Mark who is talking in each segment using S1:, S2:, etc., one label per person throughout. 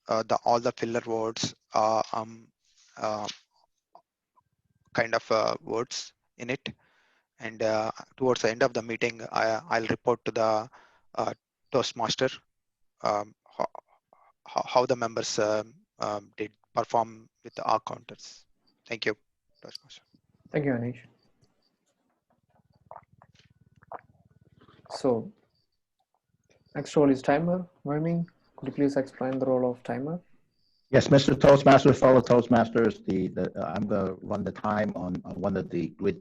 S1: all the filler words, uh, kind of words in it. And towards the end of the meeting, I'll report to the Toastmaster how, how the members did perform with the R counters. Thank you, Toastmaster.
S2: Thank you, Anish. So next role is timer. Verming, could you please explain the role of timer?
S3: Yes, Mr. Toastmaster, fellow Toastmasters, I'm going to run the time on one of the grid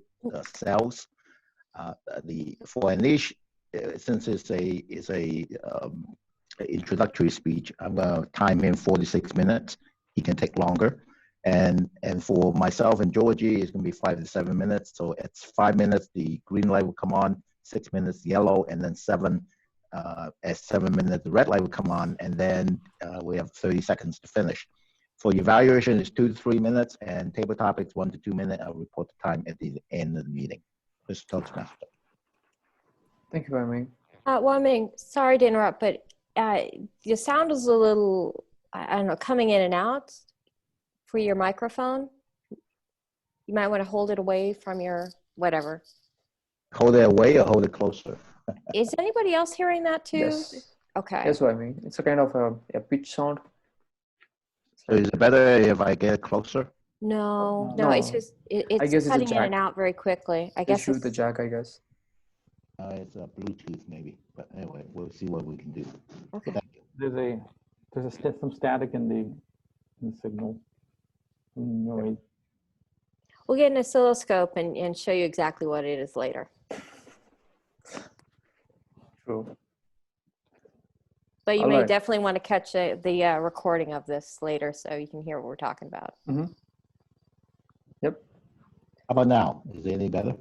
S3: cells. For Anish, since it's a introductory speech, I'm going to time him 46 minutes. He can take longer. And for myself and Georgie, it's going to be 5 to 7 minutes. So it's 5 minutes, the green light will come on, 6 minutes yellow, and then at 7 minutes, the red light will come on, and then we have 30 seconds to finish. For evaluation, it's 2 to 3 minutes, and table topics, 1 to 2 minutes. I'll report the time at the end of the meeting. Mr. Toastmaster.
S2: Thank you, Verming.
S4: Wang, sorry to interrupt, but your sound is a little, I don't know, coming in and out for your microphone. You might want to hold it away from your whatever.
S3: Hold it away or hold it closer?
S4: Is anybody else hearing that too?
S2: Yes.
S4: Okay.
S2: Yes, Verming. It's a kind of a pitch sound.
S3: So is it better if I get closer?
S4: No,
S2: No.
S4: it's just,
S2: I
S4: it's
S2: guess it's a
S4: cutting in
S2: jack.
S4: and out very quickly. I guess
S2: Issue with the
S4: it's,
S2: jack, I guess.
S3: It's a Bluetooth maybe, but anyway, we'll see what we can do.
S4: okay.
S3: Thank you.
S5: There's some static in the signal. Noise.
S4: We'll get an oscilloscope and show you exactly what it is later.
S2: True.
S4: But you
S2: All
S4: may
S2: right.
S4: definitely want to catch the recording of this later so you can hear what we're talking about.
S2: Mm-hmm. Yep.
S3: How about now? Is it any better?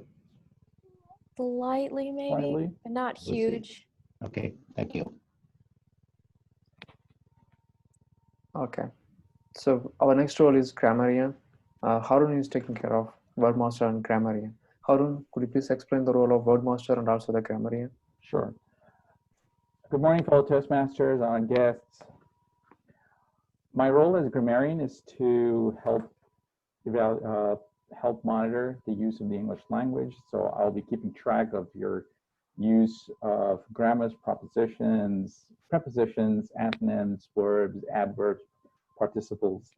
S4: Slightly, maybe,
S5: Slightly.
S4: but not
S3: We'll see.
S4: huge.
S3: Okay, thank you.
S2: Okay. So our next role is grammarian. Harun is taking care of wordmaster and grammarian. Harun, could you please explain the role of wordmaster and also the grammarian?
S5: Sure. Good morning, fellow Toastmasters and guests. My role as grammarian is to help monitor the use of the English language. So I'll be keeping track of your use of grammars, propositions, prepositions, antonyms, verbs, adverbs, participles,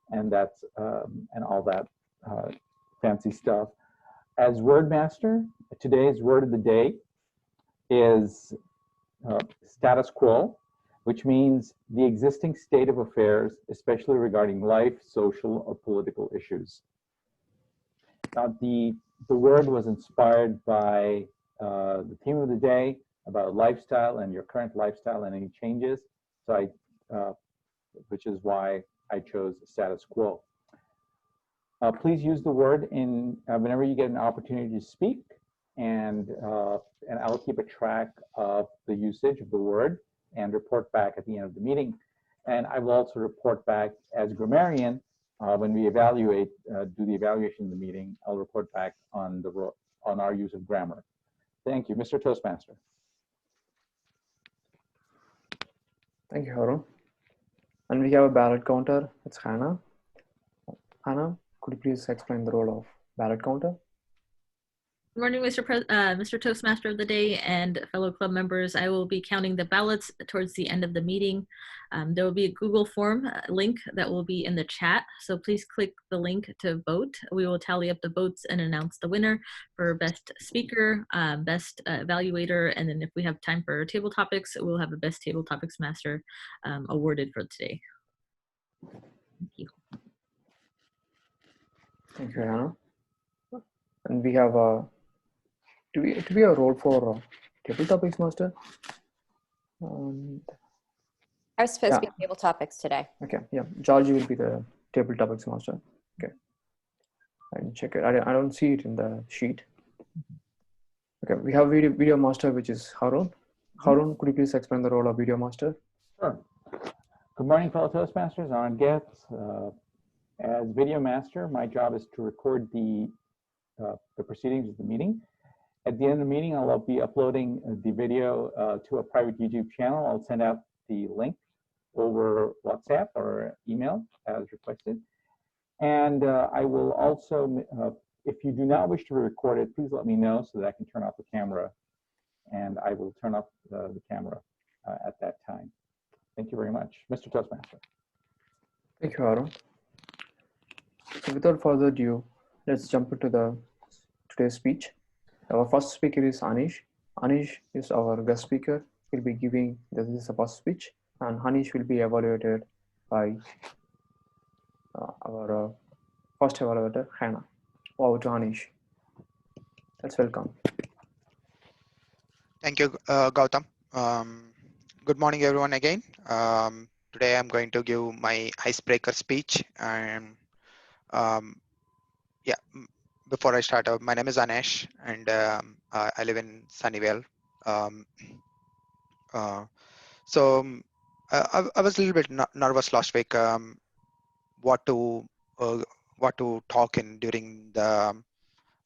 S5: and that's and all that fancy stuff. As Wordmaster, today's word of the day is status quo, which means the existing state of affairs, especially regarding life, social, or political issues. Now, the word was inspired by the theme of the day about lifestyle and your current lifestyle and any changes. So which is why I chose status quo. Please use the word in whenever you get an opportunity to speak, and I'll keep a track of the usage of the word and report back at the end of the meeting. And I will also report back as grammarian when we evaluate, do the evaluation in the meeting. I'll report back on our use of grammar. Thank you, Mr. Toastmaster.
S2: Thank you, Harun. And we have a ballot counter. It's Hannah. Hannah, could you please explain the role of ballot counter?
S6: Good morning, Mr. Toastmaster of the day and fellow club members. I will be counting the ballots towards the end of the meeting. There will be a Google form link that will be in the chat, so please click the link to vote. We will tally up the votes and announce the winner for best speaker, best evaluator, and then if we have time for table topics, we'll have a best table topics master awarded for today. Thank you.
S2: Thank you, Hannah. And we have do we have a role for table topics master?
S4: I was supposed to be table topics today.
S2: Okay, yeah, Georgie will be the table topics master. Okay, I can check it. I don't see it in the sheet. Okay, we have video master, which is Harun. Harun, could you please explain the role of video master?
S5: Sure. Good morning, fellow Toastmasters and guests. As video master, my job is to record the proceedings of the meeting. At the end of the meeting, I'll be uploading the video to a private YouTube channel. I'll send out the link over WhatsApp or email as requested. And I will also, if you do not wish to be recorded, please let me know so that I can turn off the camera, and I will turn off the camera at that time. Thank you very much. Mr. Toastmaster.
S2: Thank you, Aaron. So without further ado, let's jump into today's speech. Our first speaker is Anish. Anish is our guest speaker. He'll be giving this first speech, and Anish will be evaluated by our first evaluator, Hannah. Over to Anish. Let's welcome.
S1: Thank you, Gautam. Good morning, everyone, again. Today I'm going to give my icebreaker speech. And before I start, my name is Anish, and I live in Sunnyvale. I was a little bit nervous last week what to talk in during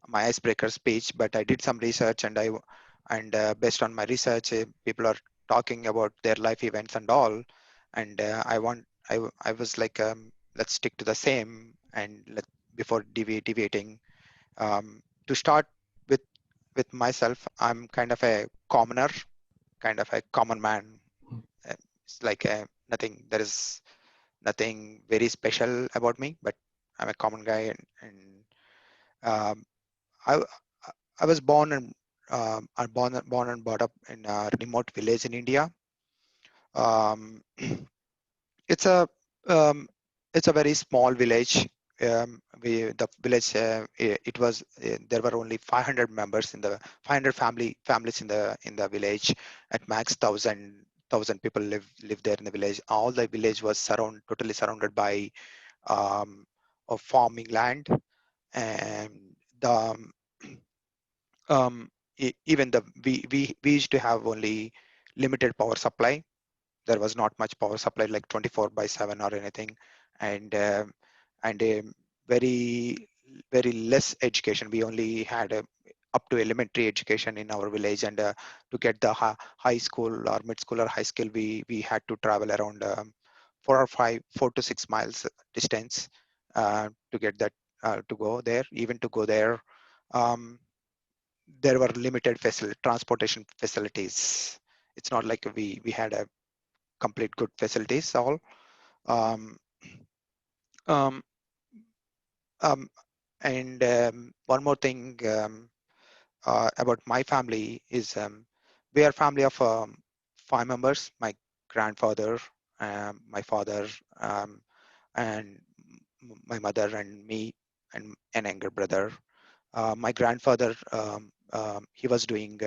S1: my icebreaker speech, but I did some research, and based on my research, people are talking about their life events and all, and I was like, let's stick to the same, and before deviating. To start with myself, I'm kind of a commoner, kind of a common man. It's like nothing. There is nothing very special about me, but I'm a common guy, and um, I was born and born and brought up in a remote village in India. Um, it's a it's a very small village. The village it was there were only 500 members in the 500 families in the village. At max, thousand people live there in the village. All the village was totally surrounded by of farming land, and the even we used to have only limited power supply. There was not much power supply, like 24/7 or anything, and very less education. We only had up to elementary education in our village, and to get the high school or mid school or high school, we had to travel around 4 to 6 miles distance to get that to go there. Even to go there, um, there were limited transportation facilities. It's not like we had a complete good facilities all. Um, um, um, and one more thing about my family is we are a family of 5 members. My grandfather, my father, and my mother and me, and an younger brother. My grandfather, he was doing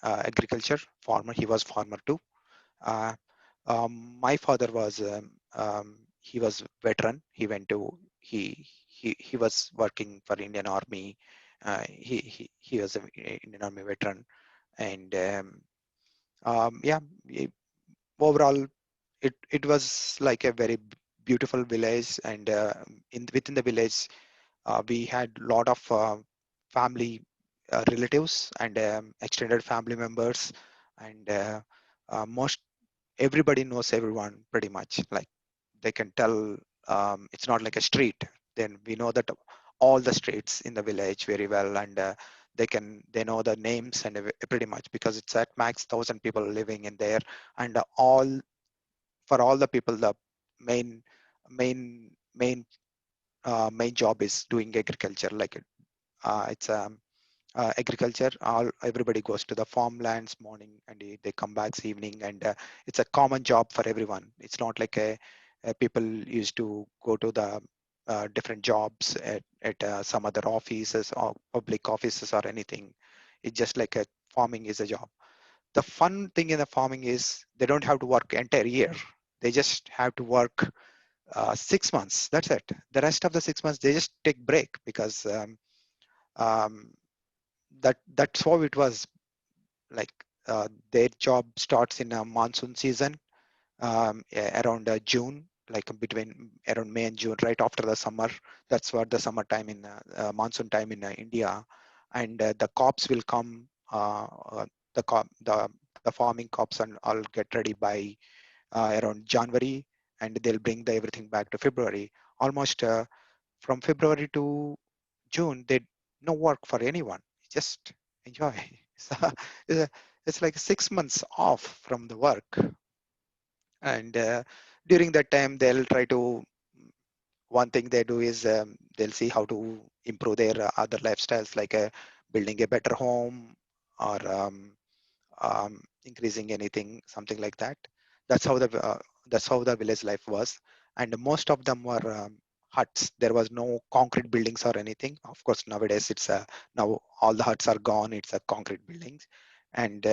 S1: agriculture, farmer. He was farmer too. Uh, my father was he was veteran. He was working for Indian Army. He was an Indian Army veteran, and yeah, overall it was like a very beautiful village, and within the village we had a lot of family relatives and extended family members, and most everybody knows everyone pretty much. Like they can tell, it's not like a street. Then we know that all the streets in the village very well, and they know the names and pretty much, because it's at max 1,000 people living in there, and for all the people, the main main main main job is doing agriculture. Like it's agriculture. Everybody goes to the farmlands morning, and they come back evening, and it's a common job for everyone. It's not like people used to go to the different jobs at some other offices or public offices or anything. It's just like a farming is a job. The fun thing in the farming is they don't have to work entire year. They just have to work 6 months. That's it. The rest of the 6 months they just take break, because um, that's how it was. Like their job starts in a monsoon season, around June, like between around May and June, right after the summer. That's what the summer time in monsoon time in India, and the crops will come. The farming crops and all get ready by around January, and they'll bring everything back to February. Almost from February to June, they no work for anyone. Just enjoy. So, it's like 6 months off from the work, and during that time they'll try to, one thing they do is they'll see how to improve their other lifestyles, like building a better home, or increasing anything, something like that. That's how the village life was, and most of them were huts. There was no concrete buildings or anything. Of course, nowadays now all the huts are gone. It's a concrete buildings, and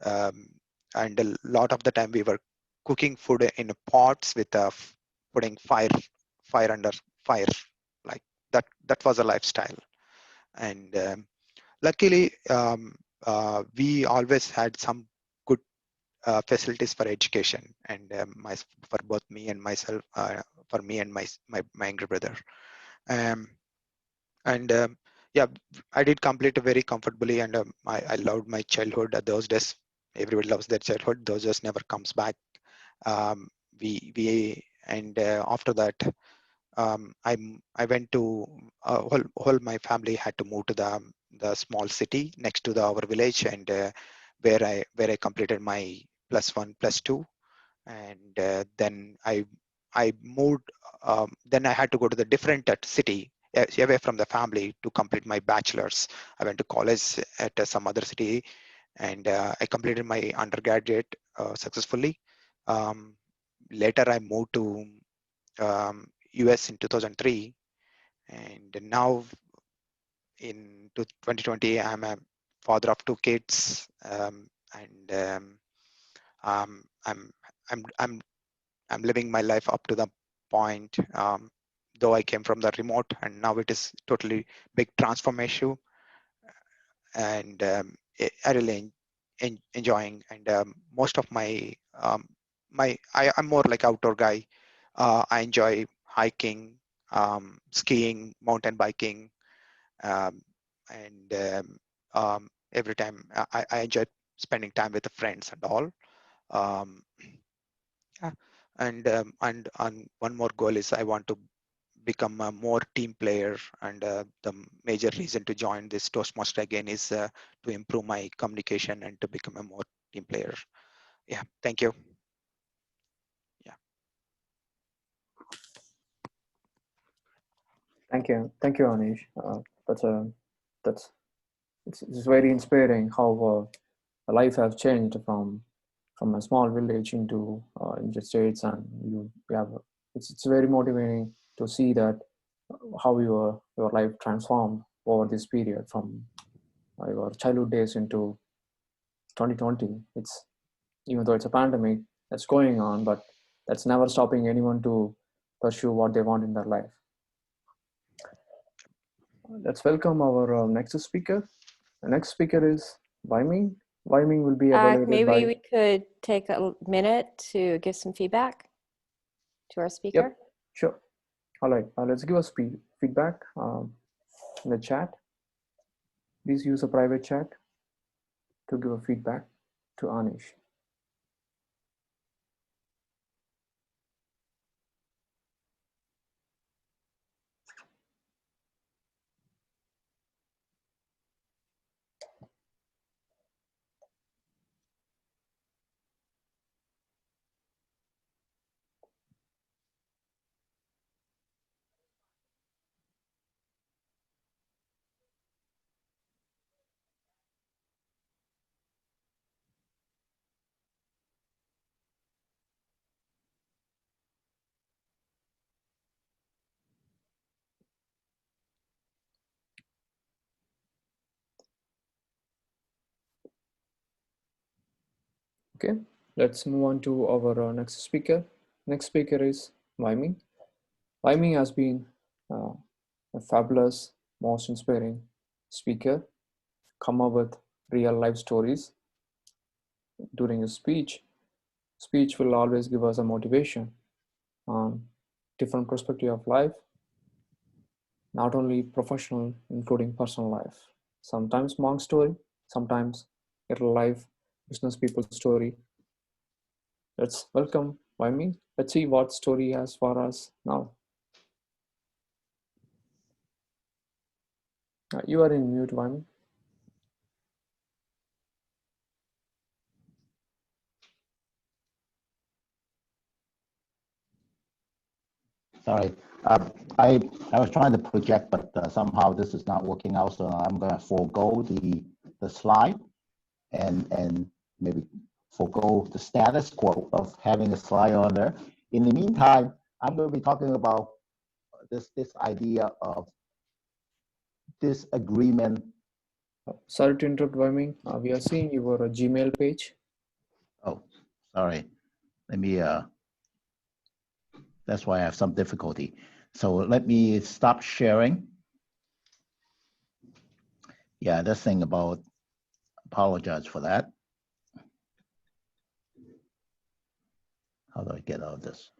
S1: um, and a lot of the time we were cooking food in pots with putting fire under fire, like that. That was a lifestyle, and luckily we always had some good facilities for education, and for both me and myself, for me and my younger brother. um, and yeah, I did complete very comfortably, and I loved my childhood. Those days, everybody loves their childhood. Those days never comes back. We and after that, I went to whole my family had to move to the small city next to our village, and where I completed my +1 +2, and then I moved. Then I had to go to the different city away from the family to complete my bachelor's. I went to college at some other city, and I completed my undergraduate successfully. Um, Later, I moved to US in 2003, and now in 2020, I'm a father of two kids, and um, I'm I'm I'm I'm living my life up to the point. Though I came from the remote, and now it is totally big transformation, and I really enjoying. And most of I'm more like outdoor guy. I enjoy hiking, skiing, mountain biking, um, and every time I enjoy spending time with the friends and all. Um, yeah. And one more goal is I want to become a more team player, and the major reason to join this Toastmaster again is to improve my communication and to become a more team player. Yeah, thank you.
S2: Thank you, Anish. That's a that's it's very inspiring how life has changed from a small village into the states, and you have it's very motivating to see that how your life transformed over this period from your childhood days into 2020. It's even though it's a pandemic that's going on, but that's never stopping anyone to pursue what they want in their life. Let's welcome our next speaker. The next speaker is Vaiming. Vaiming will be evaluated
S4: Maybe
S2: by...
S4: we could take a minute to give some feedback to our speaker.
S2: Yep, sure. All right, let's give us feedback in the chat. Please use a private chat to give a feedback to Anish. Okay, let's move on to our next speaker. Next speaker is Vaiming. Vaiming has been a fabulous, most inspiring speaker, come up with real life stories during his speech. Speech will always give us a motivation on different perspective of life, not only professional, including personal life. Sometimes monk story, sometimes real life business people story. Let's welcome Vaimi. Let's see what story he has for us now. You are in mute, Vaimi.
S3: Sorry. I was trying to project, but somehow this is not working out. So I'm going to forego the slide and maybe forego the status quo of having a slide on there. In the meantime, I'm going to be talking about this idea of disagreement.
S2: Sorry to interrupt, Vaimi. We are seeing your Gmail page.
S3: Oh, sorry. Let me. That's why I have some difficulty. So let me stop sharing. Yeah, this thing about, apologize for that. How do I get out of this?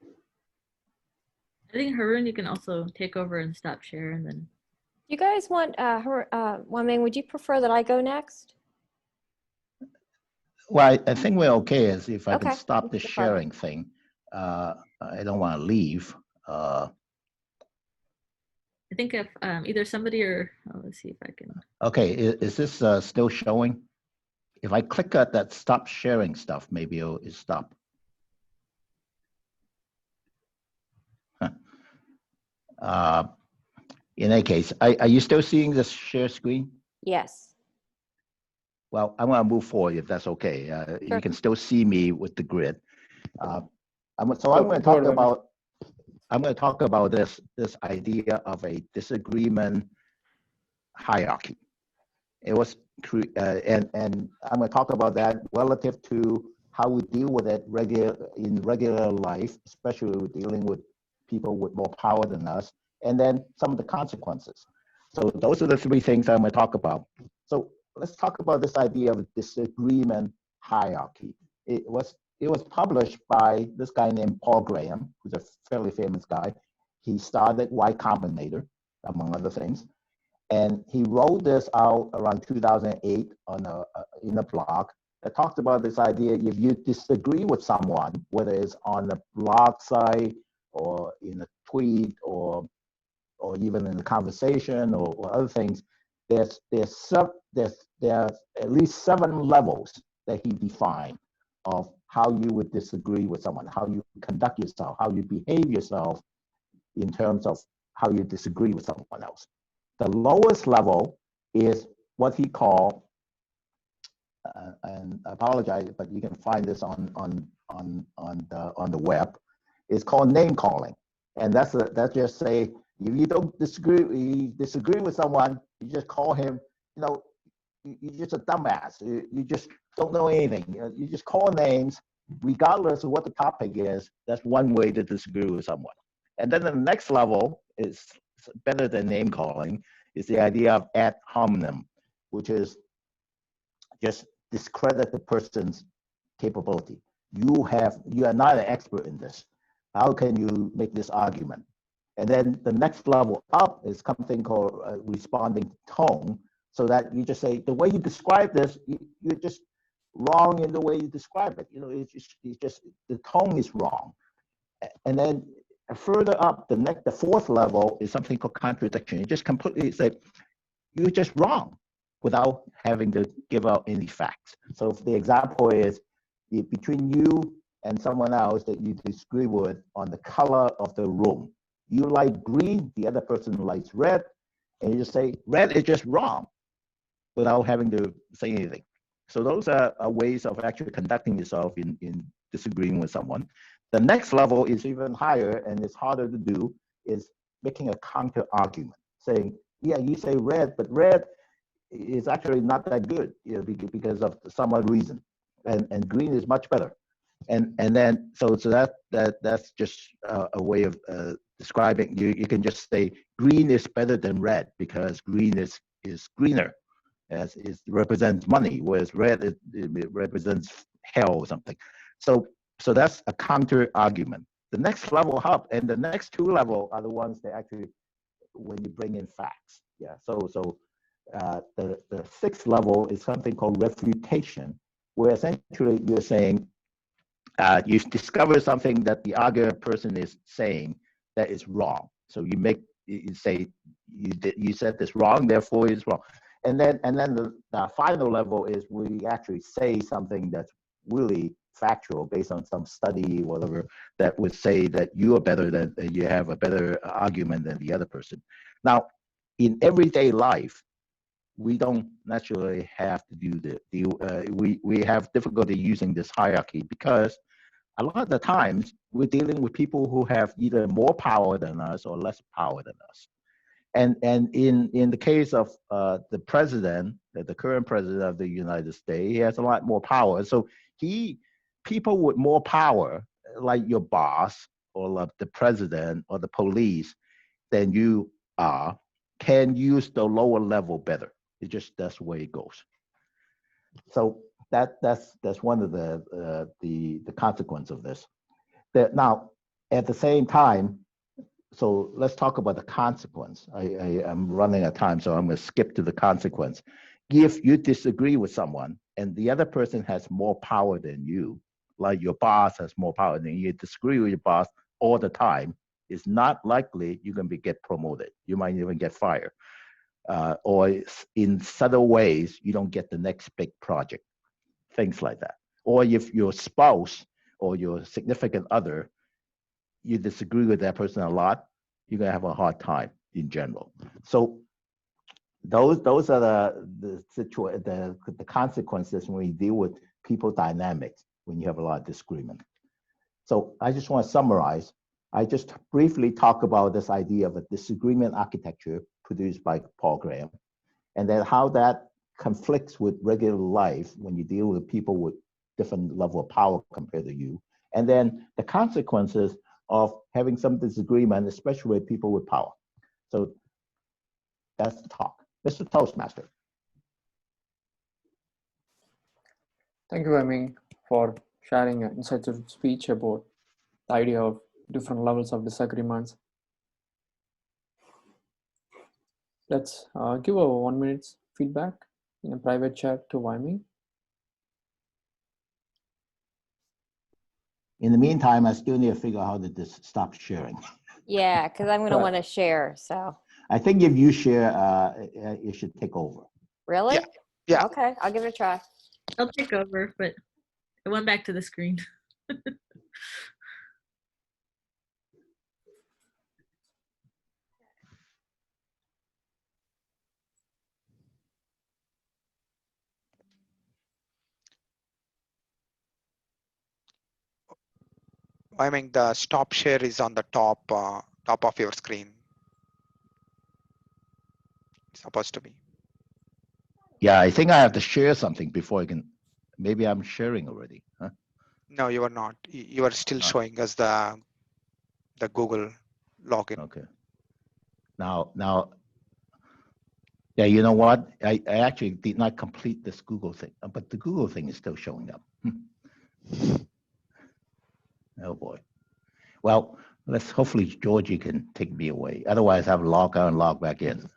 S6: I think Harun, you can also take over and stop share, and then.
S4: You guys want, Wang, would you prefer that I go next?
S3: Well, I think we're okay as if I can
S4: Okay,
S3: stop the
S4: no problem.
S3: sharing thing. I don't want to leave.
S6: I think if either somebody or let's see if I can.
S3: Okay, is this still showing? If I click at that stop sharing stuff, maybe it'll stop. Huh. In any case, are you still seeing this share screen?
S4: Yes.
S3: Well, I want to move forward if that's okay.
S4: Sure.
S3: You can still see me with the grid. I'm going to talk about this idea of a disagreement hierarchy. It was and I'm going to talk about that relative to how we deal with it in regular life, especially dealing with people with more power than us, and then some of the consequences. So those are the three things I'm going to talk about. So let's talk about this idea of disagreement hierarchy. It was published by this guy named Paul Graham, who's a fairly famous guy. He started Y Combinator, among other things. And he wrote this out around 2008 in a blog that talks about this idea. If you disagree with someone, whether it's on a blog site or in a tweet or even in a conversation or other things, there's at least 7 levels that he defined of how you would disagree with someone, how you conduct yourself, how you behave yourself in terms of how you disagree with someone else. The lowest level is what he called, and I apologize, but you can find this on the web. It's called name calling, and that's just say if you don't disagree with someone, you just call him. You know, you're just a dumbass. You just don't know anything. You just call names, regardless of what the topic is. That's one way to disagree with someone. And then the next level is better than name calling, is the idea of ad hominem, which is just discredit the person's capability. You are not an expert in this. How can you make this argument? And then the next level up is something called responding tone, so that you just say the way you describe this, you're just wrong in the way you describe it. You know, it's just the tone is wrong. And then further up, the fourth level is something called contradiction. You just completely say you're just wrong without having to give out any facts. So if the example is between you and someone else that you disagree with on the color of the room. You like green, the other person likes red, and you just say red is just wrong without having to say anything. So those are ways of actually conducting yourself in disagreeing with someone. The next level is even higher, and it's harder to do, is making a counter argument, saying, yeah, you say red, but red is actually not that good, you know, because of some other reason, and green is much better. And then so that's just a way of describing. You can just say green is better than red because green is greener, as it represents money, whereas red it represents hell or something. So that's a counter argument. The next level up, and the next 2 levels are the ones that actually when you bring in facts. Yeah. So the 6th level is something called refutation, where essentially you're saying you discover something that the other person is saying that is wrong. So you say you said this wrong, therefore it's wrong. And then the final level is we actually say something that's really factual based on some study, whatever, that would say that you are better than you have a better argument than the other person. Now, in everyday life, we don't naturally have to do we have difficulty using this hierarchy because a lot of the times we're dealing with people who have either more power than us or less power than us. And in the case of the president, the current president of the United States, he has a lot more power. So people with more power, like your boss or like the president or the police than you are, can use the lower level better. That's the way it goes. So that's one of the consequence of this. Now, at the same time, so let's talk about the consequence. I'm running out of time, so I'm going to skip to the consequence. If you disagree with someone and the other person has more power than you, like your boss has more power than you disagree with your boss all the time, it's not likely you're going to get promoted. You might even get fired. Or in subtle ways, you don't get the next big project, things like that. Or if your spouse or your significant other, you disagree with that person a lot, you're gonna have a hard time in general. So those are the consequences when we deal with people dynamics when you have a lot of disagreement. So I just want to summarize. I just briefly talk about this idea of a disagreement architecture produced by Paul Graham, and then how that conflicts with regular life when you deal with people with different level of power compared to you, and then the consequences of having some disagreement, especially with people with power. So that's the talk. Mr. Toastmaster.
S2: Thank you, Wai-Ming, for sharing an insightful speech about the idea of different levels of disagreements. Let's give a 1 minute feedback in a private chat to Wai-Ming.
S3: In the meantime, I still need to figure out how to stop sharing.
S4: Yeah, because I'm going to want to share. So
S3: I think if you share, it should take over.
S4: really?
S1: Yeah.
S4: Okay, I'll give it a try.
S6: I'll take over, but it went back to the screen.
S1: I mean, the stop share is on the top of your screen. It's supposed to be.
S3: Yeah, I think I have to share something before I can. Maybe I'm sharing already. Huh?
S1: No, you are not. You are still showing us the Google login.
S3: Okay. Now, yeah, you know what? I actually did not complete this Google thing, but the Google thing is still showing up. Oh boy. Well, hopefully Georgie can take me away. Otherwise, I have to log out and log back in.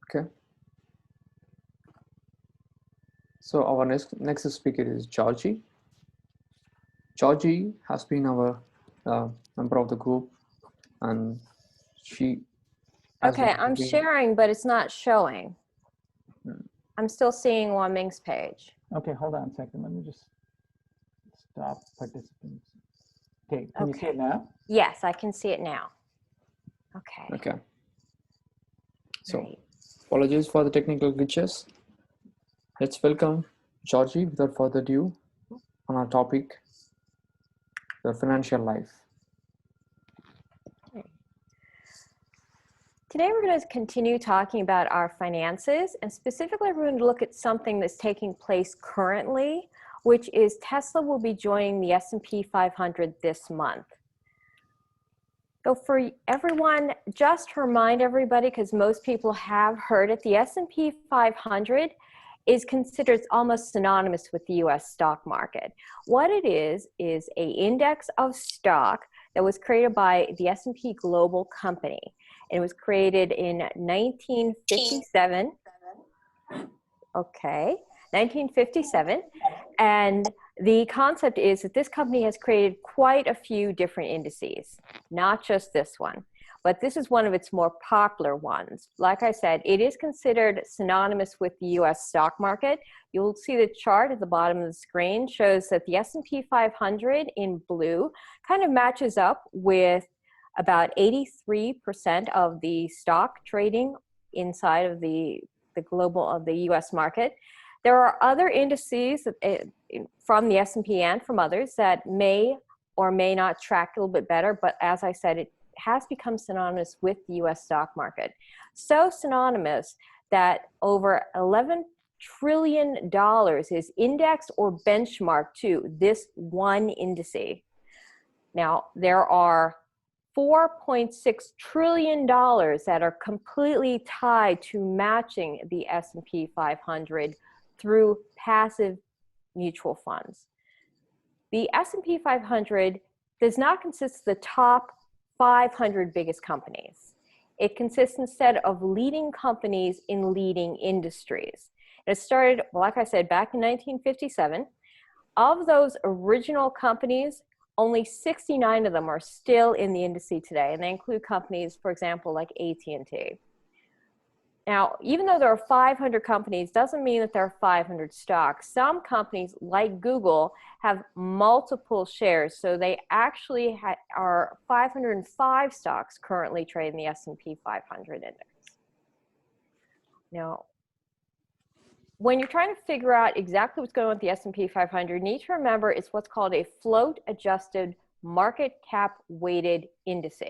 S2: Okay. So our next speaker is Georgie. Georgie has been our member of the group, and she.
S4: Okay, I'm sharing, but it's not showing.
S2: Hmm.
S4: I'm still seeing Wai-Ming's page.
S5: Okay, hold on a second. Let me just stop participants. Okay, can you see it now?
S4: Yes, I can see it now. Okay.
S2: Okay. So
S4: Great.
S2: apologies for the technical glitches. Let's welcome Georgie without further ado on our topic, your financial life.
S4: Today we're going to continue talking about our finances, and specifically we're going to look at something that's taking place currently, which is Tesla will be joining the S&P 500 this month. So for everyone, just to remind everybody, because most people have heard it, the S&P 500 is considered almost synonymous with the US stock market. What it is a index of stock that was created by the S&P Global Company. It was created in 1957. Okay, 1957. And the concept is that this company has created quite a few different indices, not just this one, but this is one of its more popular ones. Like I said, it is considered synonymous with the US stock market. You'll see the chart at the bottom of the screen shows that the S&P 500 in blue kind of matches up with about 83% of the stock trading inside of the US market. There are other indices from the S&P and from others that may or may not track a little bit better, but as I said, it has become synonymous with the US stock market. So synonymous that over $11 trillion is indexed or benchmarked to this one indice. Now, there are $4.6 trillion that are completely tied to matching the S&P 500 through passive mutual funds. The S&P 500 does not consist of the top 500 biggest companies. It consists instead of leading companies in leading industries. It started, like I said, back in 1957. Of those original companies, only 69 of them are still in the indice today, and they include companies, for example, like AT&T. Now, even though there are 500 companies, doesn't mean that there are 500 stocks. Some companies, like Google, have multiple shares, so they actually are 505 stocks currently trading the S&P 500 index. Now, when you're trying to figure out exactly what's going on with the S&P 500, you need to remember it's what's called a float-adjusted market cap weighted index.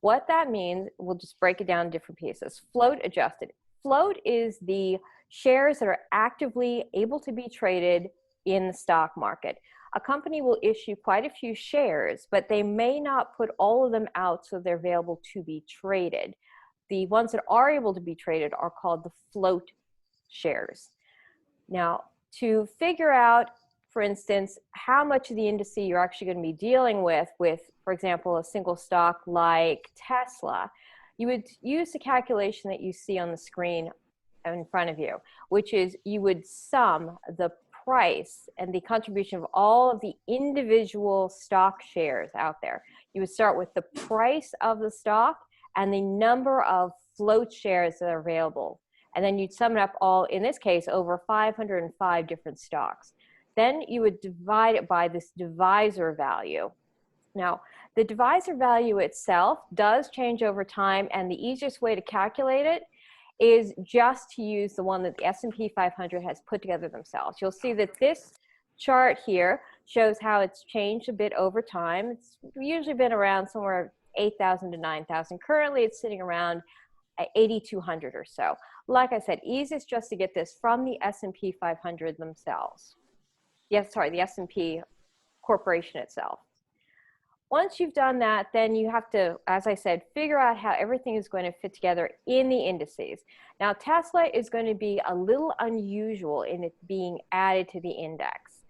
S4: What that means, we'll just break it down in different pieces. Float adjusted. Float is the shares that are actively able to be traded in the stock market. A company will issue quite a few shares, but they may not put all of them out so they're available to be traded. The ones that are able to be traded are called the float shares. Now, to figure out, for instance, how much of the indice you're actually going to be dealing with, for example, a single stock like Tesla, you would use the calculation that you see on the screen in front of you, which is you would sum the price and the contribution of all of the individual stock shares out there. You would start with the price of the stock and the number of float shares that are available. And then you'd sum it up all, in this case, over 505 different stocks. Then you would divide it by this divisor value. Now, the divisor value itself does change over time, and the easiest way to calculate it is just to use the one that the S&P 500 has put together themselves. You'll see that this chart here shows how it's changed a bit over time. It's usually been around somewhere 8,000 to 9,000. Currently, it's sitting around 8,200 or so. Like I said, easiest just to get this from the S&P 500 themselves. Yes, sorry, the S&P corporation itself. Once you've done that, then you have to, as I said, figure out how everything is going to fit together in the indices. Now, Tesla is going to be a little unusual in it being added to the index.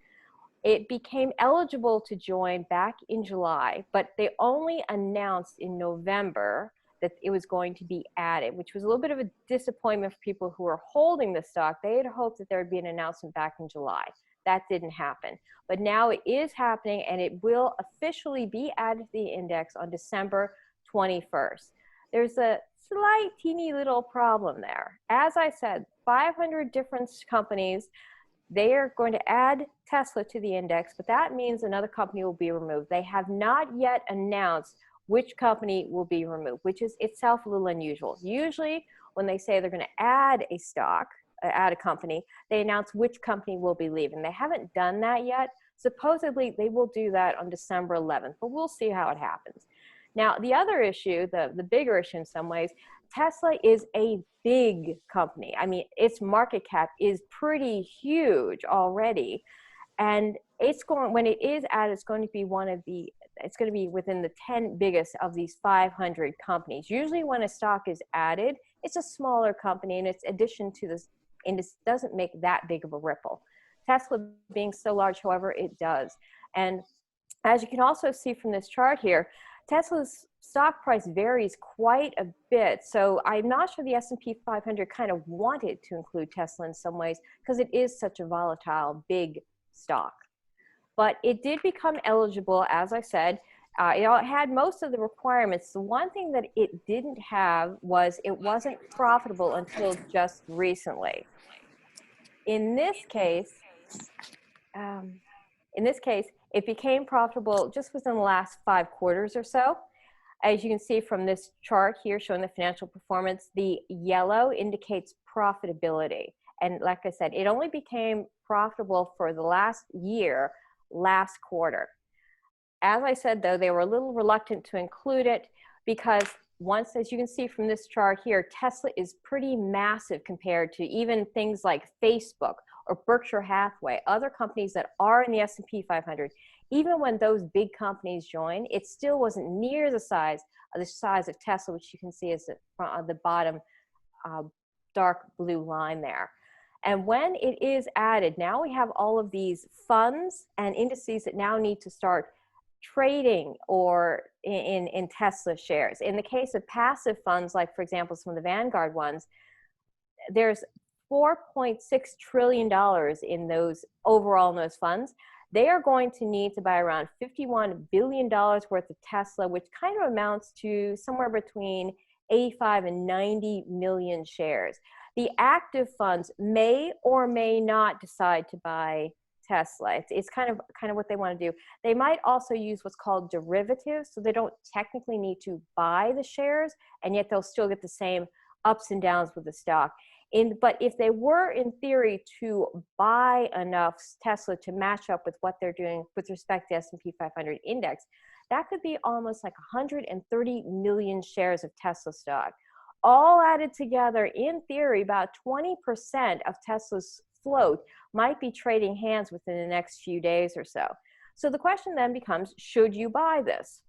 S4: It became eligible to join back in July, but they only announced in November that it was going to be added, which was a little bit of a disappointment for people who were holding the stock. They had hoped that there would be an announcement back in July. That didn't happen. But now it is happening, and it will officially be added to the index on December 21st. There's a slight teeny little problem there. As I said, 500 different companies, they are going to add Tesla to the index, but that means another company will be removed. They have not yet announced which company will be removed, which is itself a little unusual. Usually when they say they're going to add a stock, add a company, they announce which company will be leaving. They haven't done that yet. Supposedly they will do that on December 11th, but we'll see how it happens. Now, the other issue, the bigger issue in some ways, Tesla is a big company. I mean, its market cap is pretty huge already. And it's going, when it is added, it's going to be it's going to be within the 10 biggest of these 500 companies. Usually when a stock is added, it's a smaller company and it's addition to this index doesn't make that big of a ripple. Tesla being so large, however, it does. And as you can also see from this chart here, Tesla's stock price varies quite a bit. So I'm not sure the S&P 500 kind of wanted to include Tesla in some ways because it is such a volatile, big stock. But it did become eligible, as I said. It had most of the requirements. The one thing that it didn't have was it wasn't profitable until just recently. In this case, it became profitable just within the last 5 quarters or so. As you can see from this chart here showing the financial performance, the yellow indicates profitability. And like I said, it only became profitable for the last year, last quarter. As I said, though, they were a little reluctant to include it because once, as you can see from this chart here, Tesla is pretty massive compared to even things like Facebook or Berkshire Hathaway, other companies that are in the S&P 500. Even when those big companies joined, it still wasn't near the size of Tesla, which you can see is at the bottom dark blue line there. And when it is added, now we have all of these funds and indices that now need to start trading or in Tesla shares. In the case of passive funds, like for example, some of the Vanguard ones, there's $4.6 trillion in those overall in those funds. They are going to need to buy around $51 billion worth of Tesla, which kind of amounts to somewhere between 85 and 90 million shares. The active funds may or may not decide to buy Tesla. It's kind of what they want to do. They might also use what's called derivatives, so they don't technically need to buy the shares, and yet they'll still get the same ups and downs with the stock. But if they were, in theory, to buy enough Tesla to match up with what they're doing with respect to S&P 500 index, that could be almost like 130 million shares of Tesla stock. All added together, in theory, about 20% of Tesla's float might be trading hands within the next few days or so. So the question then becomes, should you buy this?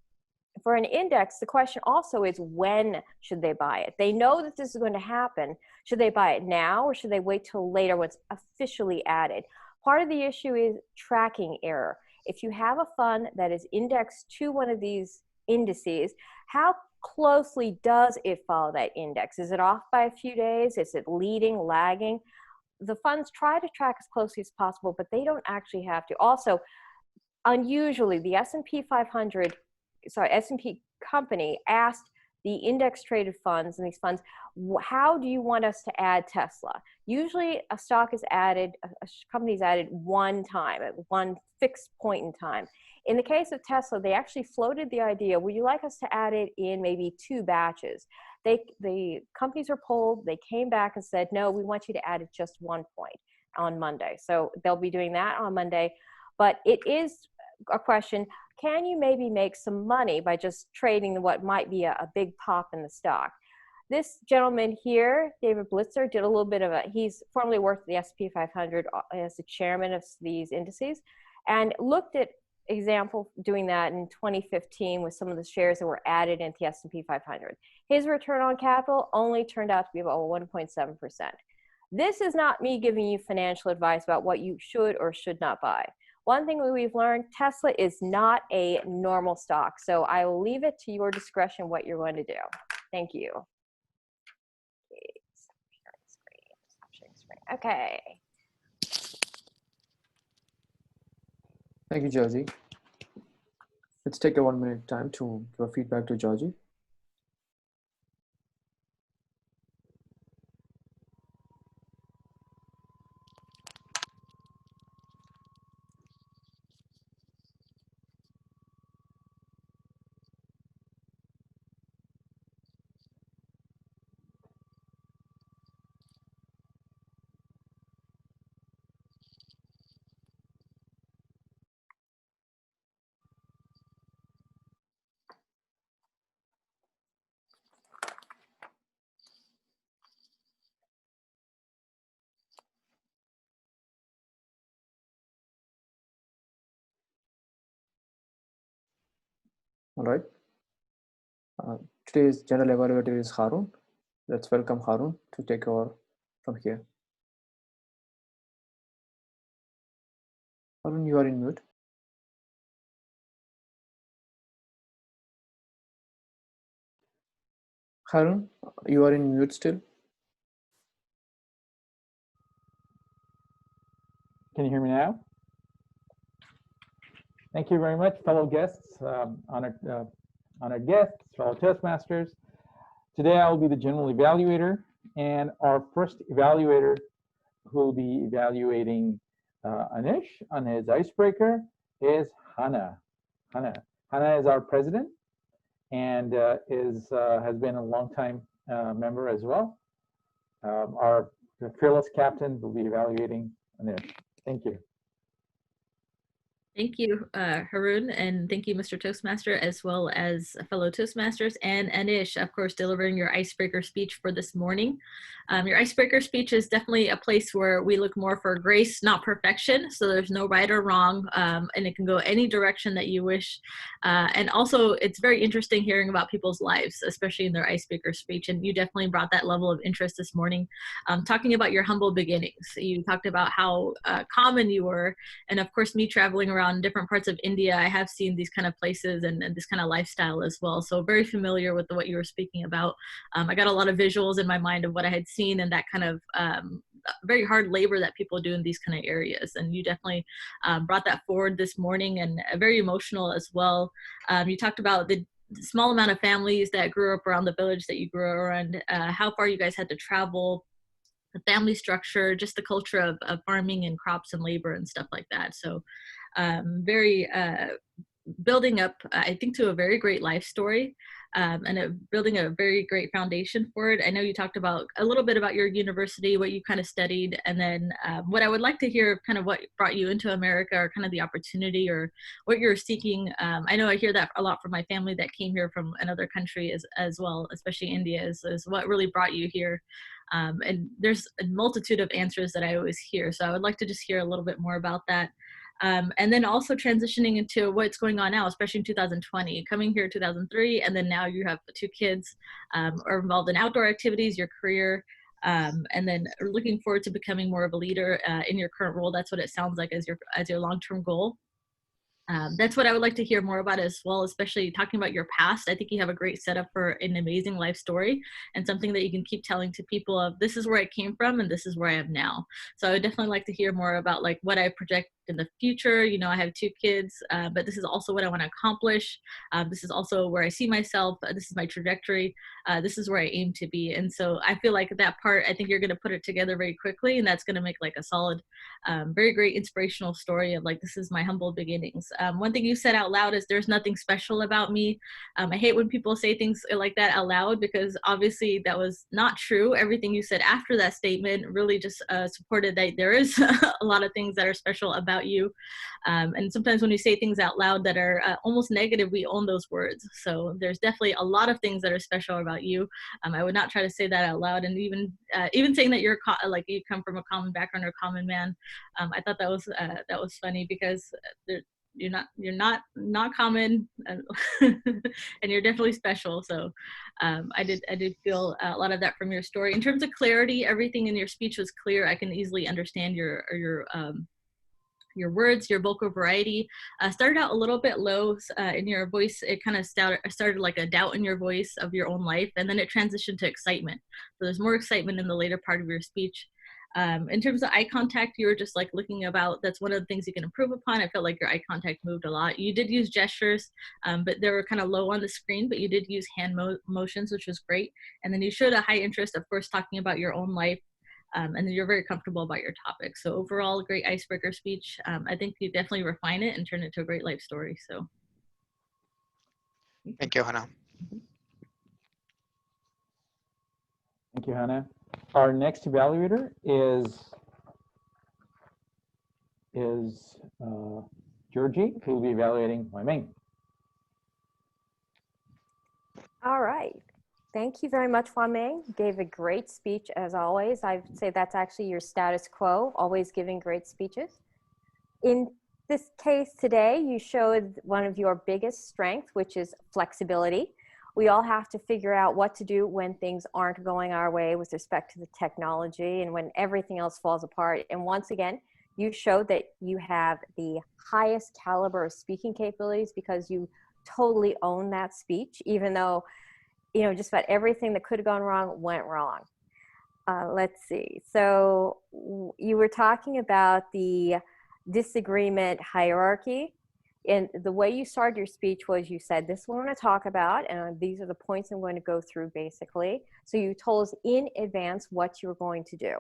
S4: For an index, the question also is, when should they buy it? They know that this is going to happen. Should they buy it now or should they wait till later when it's officially added? Part of the issue is tracking error. If you have a fund that is indexed to one of these indices, how closely does it follow that index? Is it off by a few days? Is it leading, lagging? The funds try to track as closely as possible, but they don't actually have to. Also, unusually, the S&P 500, S&P company asked the index traded funds and these funds, how do you want us to add Tesla? Usually a stock is added, a company is added one time at one fixed point in time. In the case of Tesla, they actually floated the idea, would you like us to add it in maybe 2 batches? The companies were polled, they came back and said, no, we want you to add it just 1 point on Monday. So they'll be doing that on Monday. But it is a question, can you maybe make some money by just trading what might be a big pop in the stock? This gentleman here, David Blitzer, did a little bit of he's formerly worked at the S&P 500 as the chairman of these indices, and looked at example doing that in 2015 with some of the shares that were added into the S&P 500. His return on capital only turned out to be about 1.7%. This is not me giving you financial advice about what you should or should not buy. One thing we've learned, Tesla is not a normal stock. So I will leave it to your discretion what you're going to do. Thank you. Okay.
S2: Thank you, Georgie. Let's take a 1 minute time to give a feedback to Georgie. All right. Today's general evaluator is Harun. Let's welcome Harun to take over from here. Harun, you are in mute. Harun, you are in mute still.
S5: Can you hear me now? Thank you very much, fellow guests, honored guests, fellow Toastmasters. Today I will be the general evaluator, and our first evaluator who will be evaluating Anish on his icebreaker is Hannah. Hannah is our president and has been a longtime member as well. Our fearless captain will be evaluating Anish. Thank you.
S6: Thank you, Harun, and thank you, Mr. Toastmaster, as well as fellow Toastmasters, and Anish, of course, delivering your icebreaker speech for this morning. Your icebreaker speech is definitely a place where we look more for grace, not perfection, so there's no right or wrong, and it can go any direction that you wish. And also, it's very interesting hearing about people's lives, especially in their icebreaker speech, and you definitely brought that level of interest this morning. Talking about your humble beginnings, you talked about how common you were, and of course, me traveling around different parts of India, I have seen these kind of places and this kind of lifestyle as well. So very familiar with what you were speaking about. I got a lot of visuals in my mind of what I had seen and that kind of very hard labor that people do in these kind of areas. And you definitely brought that forward this morning, and very emotional as well. You talked about the small amount of families that grew up around the village that you grew around, how far you guys had to travel, the family structure, just the culture of farming and crops and labor and stuff like that. So very building up, I think, to a very great life story, and building a very great foundation for it. I know you talked about a little bit about your university, what you kind of studied, and then what I would like to hear, kind of what brought you into America, or kind of the opportunity, or what you're seeking. I know I hear that a lot from my family that came here from another country as well, especially India, is what really brought you here. And there's a multitude of answers that I always hear. So I would like to just hear a little bit more about that. And then also transitioning into what's going on now, especially in 2020, coming here in 2003, and then now you have 2 kids, are involved in outdoor activities, your career, and then looking forward to becoming more of a leader in your current role. That's what it sounds like as your long-term goal. That's what I would like to hear more about as well, especially talking about your past. I think you have a great setup for an amazing life story, and something that you can keep telling to people of, this is where I came from and this is where I am now. So I would definitely like to hear more about like what I project in the future. You know, I have 2 kids, but this is also what I want to accomplish. This is also where I see myself. This is my trajectory. This is where I aim to be. And so I feel like that part, I think you're going to put it together very quickly, and that's going to make like a solid, very great inspirational story of like, this is my humble beginnings. One thing you said out loud is, there's nothing special about me. I hate when people say things like that out loud, because obviously that was not true. Everything you said after that statement really just supported that there is a lot of things that are special about you. And sometimes when we say things out loud that are almost negative, we own those words. So there's definitely a lot of things that are special about you. I would not try to say that out loud. And even saying that you're like you come from a common background or a common man, I thought that was funny, because you're not common, and you're definitely special. So I did feel a lot of that from your story. In terms of clarity, everything in your speech was clear. I can easily understand your words, your vocal variety. Started out a little bit low in your voice. It kind of started like a doubt in your voice of your own life, and then it transitioned to excitement. So there's more excitement in the later part of your speech. In terms of eye contact, you were just like looking about, that's one of the things you can improve upon. I felt like your eye contact moved a lot. You did use gestures, but they were kind of low on the screen, but you did use hand motions, which was great. And then you showed a high interest, of course, talking about your own life. And then you're very comfortable about your topic. So overall, great icebreaker speech. I think you definitely refine it and turn it to a great life story. So.
S1: Thank you, Hannah.
S5: Thank you, Hannah. Our next evaluator is Georgie, who will be evaluating Wai Ming.
S4: All right. Thank you very much, Wai Ming. You gave a great speech as always. I'd say that's actually your status quo, always giving great speeches. In this case today, you showed one of your biggest strengths, which is flexibility. We all have to figure out what to do when things aren't going our way with respect to the technology and when everything else falls apart. And once again, You showed that you have the highest caliber of speaking capabilities because you totally own that speech, even though, you know, just about everything that could have gone wrong went wrong. Let's see. So you were talking about the disagreement hierarchy. And the way you started your speech was you said, this is what I'm going to talk about, and these are the points I'm going to go through, basically. So you told us in advance what you were going to do.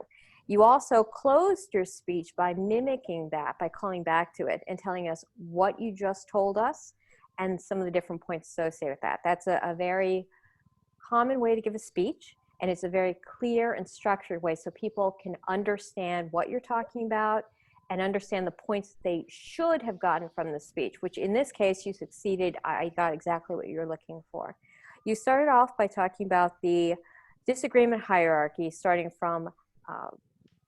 S4: You also closed your speech by mimicking that, by calling back to it and telling us what you just told us and some of the different points associated with that. That's a very common way to give a speech, and it's a very clear and structured way so people can understand what you're talking about and understand the points they should have gotten from the speech, which in this case, you succeeded. I got exactly what you're looking for. You started off by talking about the disagreement hierarchy, starting from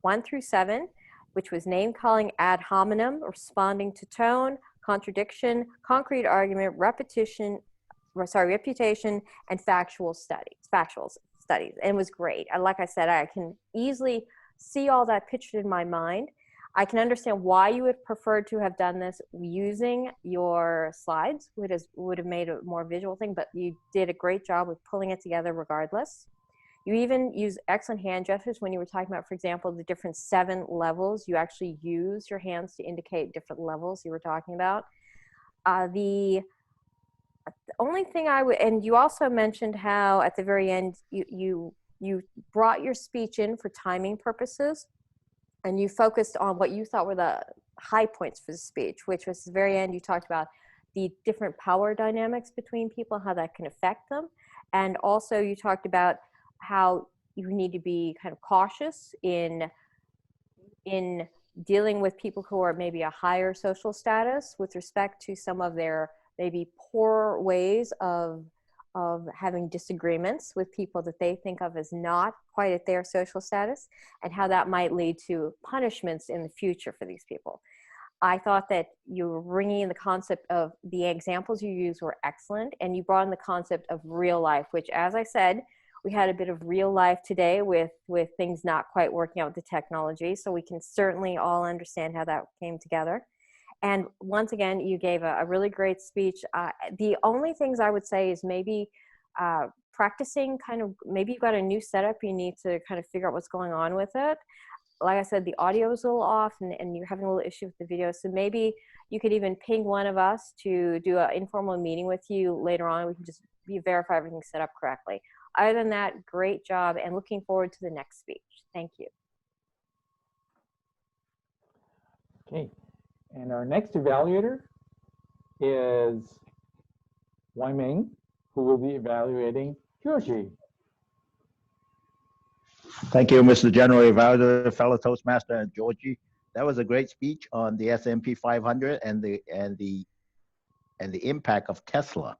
S4: 1 through 7, which was name calling ad hominem, responding to tone, contradiction, concrete argument, reputation, and factual studies. And it was great. And like I said, I can easily see all that pictured in my mind. I can understand why you would prefer to have done this using your slides, would have made a more visual thing, but you did a great job with pulling it together regardless. You even use excellent hand gestures when you were talking about, for example, the different 7 levels. You actually use your hands to indicate different levels you were talking about. The only thing and you also mentioned how at the very end, you brought your speech in for timing purposes, and you focused on what you thought were the high points for the speech, which was the very end. You talked about the different power dynamics between people, how that can affect them. And also you talked about how you need to be kind of cautious in dealing with people who are maybe a higher social status with respect to some of their maybe poor ways of having disagreements with people that they think of as not quite at their social status, and how that might lead to punishments in the future for these people. I thought that you were bringing in the concept of the examples you used were excellent, and you brought in the concept of real life, which, as I said, we had a bit of real life today with things not quite working out with the technology, so we can certainly all understand how that came together. And once again, you gave a really great speech. The only things I would say is maybe practicing maybe you've got a new setup, you need to kind of figure out what's going on with it. Like I said, the audio is a little off and you're having a little issue with the video. So maybe you could even ping one of us to do an informal meeting with you later on. We can just verify everything's set up correctly. Other than that, great job, and looking forward to the next speech. Thank you.
S5: Okay. And our next evaluator is Wai Ming, who will be evaluating Georgie.
S3: Thank you, Mr. General Evaluator, fellow Toastmaster, and Georgie. That was a great speech on the S&P 500 and the impact of Tesla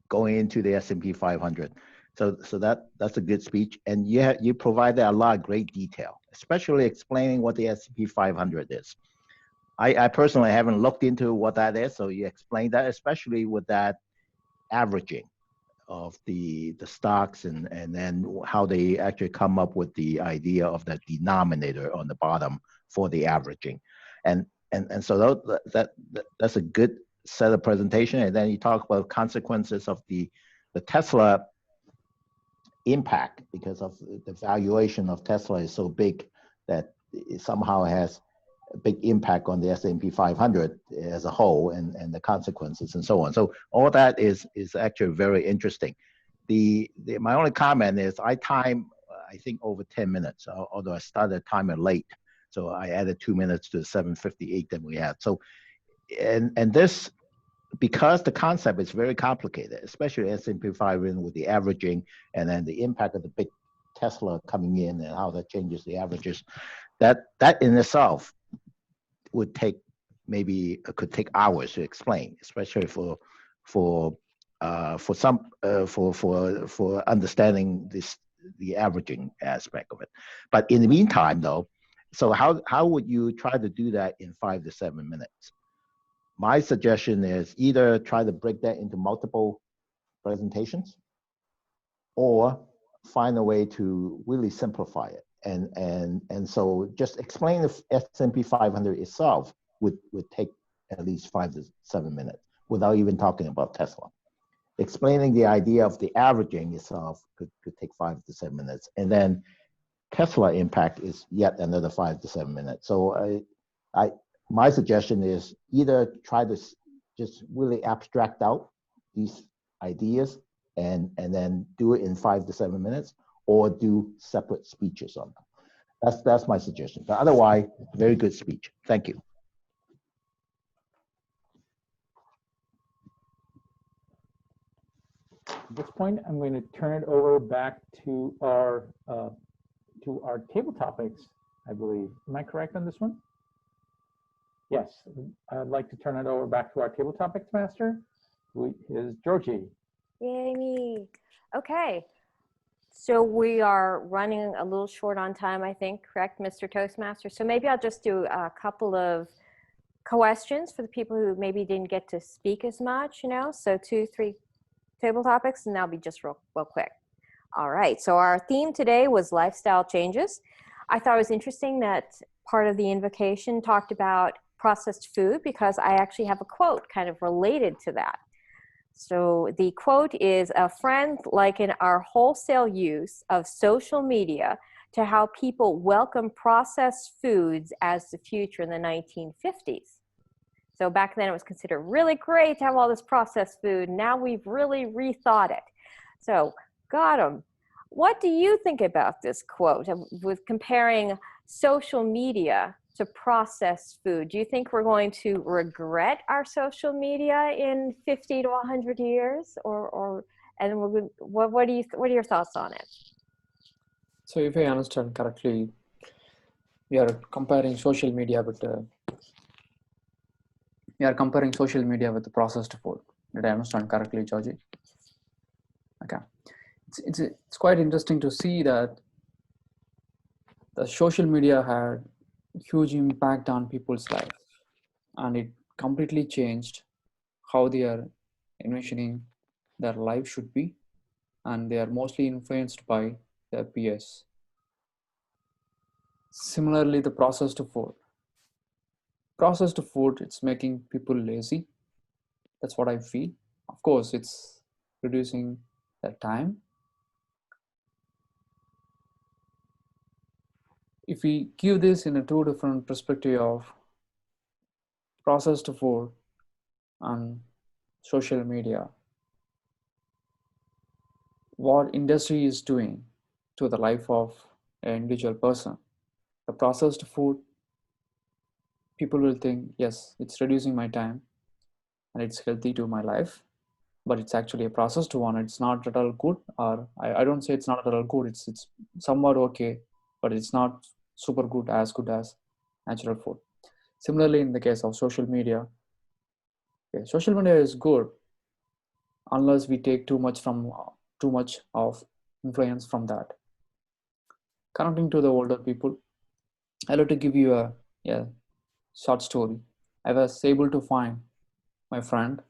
S3: going into the S&P 500. So that's a good speech, and you provided a lot of great detail, especially explaining what the S&P 500 is. I personally haven't looked into what that is, so you explained that, especially with that averaging of the stocks and then how they actually come up with the idea of the denominator on the bottom for the averaging. And so that's a good set of presentation. And then you talk about consequences of the Tesla impact, because of the valuation of Tesla is so big that it somehow has a big impact on the S&P 500 as a whole, and the consequences and so on. So all that is actually very interesting. My only comment is I time, I think, over 10 minutes, although I started timer late. So I added 2 minutes to the 7:58 that we had. So, and this, because the concept is very complicated, especially S&P 500 with the averaging and then the impact of the big Tesla coming in and how that changes the averages, that in itself would take could take hours to explain, especially for understanding the averaging aspect of it. But in the meantime, though, so how would you try to do that in 5 to 7 minutes? My suggestion is either try to break that into multiple presentations, or find a way to really simplify it And so just explain the S&P 500 itself would take at least 5 to 7 minutes without even talking about Tesla. Explaining the idea of the averaging itself could take 5 to 7 minutes. And then Tesla impact is yet another 5 to 7 minutes. So my suggestion is either try to just really abstract out these ideas and then do it in 5 to 7 minutes, or do separate speeches on them. That's my suggestion. But otherwise, very good speech. Thank you.
S5: At this point, I'm going to turn it over back to our table topics, I believe. Am I correct on this one? Yes, I'd like to turn it over back to our table topics master, who is Georgie.
S4: Yay me. Okay. So we are running a little short on time, I think, correct, Mr. Toastmaster? So maybe I'll just do a couple of questions for the people who maybe didn't get to speak as much, you know? So 2, 3 table topics, and that'll be just real quick. All right, so our theme today was lifestyle changes. I thought it was interesting that part of the invocation talked about processed food, because I actually have a quote kind of related to that. So the quote is, "A friend likened our wholesale use of social media to how people welcome processed foods as the future in the 1950s. So back then it was considered really great to have all this processed food. Now we've really rethought it." So Gautam, what do you think about this quote with comparing social media to processed food? Do you think we're going to regret our social media in 50 to 100 years, and what are your thoughts on it?
S2: So if I understand correctly, we are comparing social media with the processed food. Did I understand correctly, Georgie? Okay. It's quite interesting to see that the social media had huge impact on people's life, and it completely changed how they are envisioning their life should be, and they are mostly influenced by their peers. Similarly, the processed food, it's making people lazy. That's what I feel. Of course, it's reducing their time. If we give this in a 2 different perspective of processed food and social media, what industry is doing to the life of an individual person. The processed food, people will think, yes, it's reducing my time and it's healthy to my life, but it's actually a processed one. It's not at all good, or I don't say it's not at all good. It's somewhat okay, but it's not super good as natural food. Similarly, in the case of social media, okay, social media is good unless we take too much of influence from that. Connecting to the older people, I'd like to give you a short story. I was able to find my friend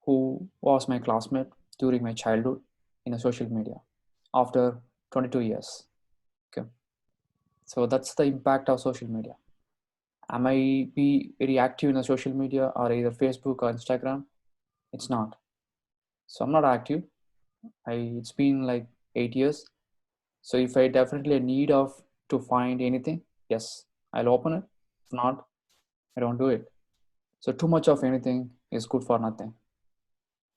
S2: who was my classmate during my childhood in a social media after 22 years. Okay, so that's the impact of social media. I might be very active in the social media or either Facebook or Instagram. It's not. So I'm not active. It's been like 8 years. So if I definitely need to find anything, yes, I'll open it. If not, I don't do it. So too much of anything is good for nothing.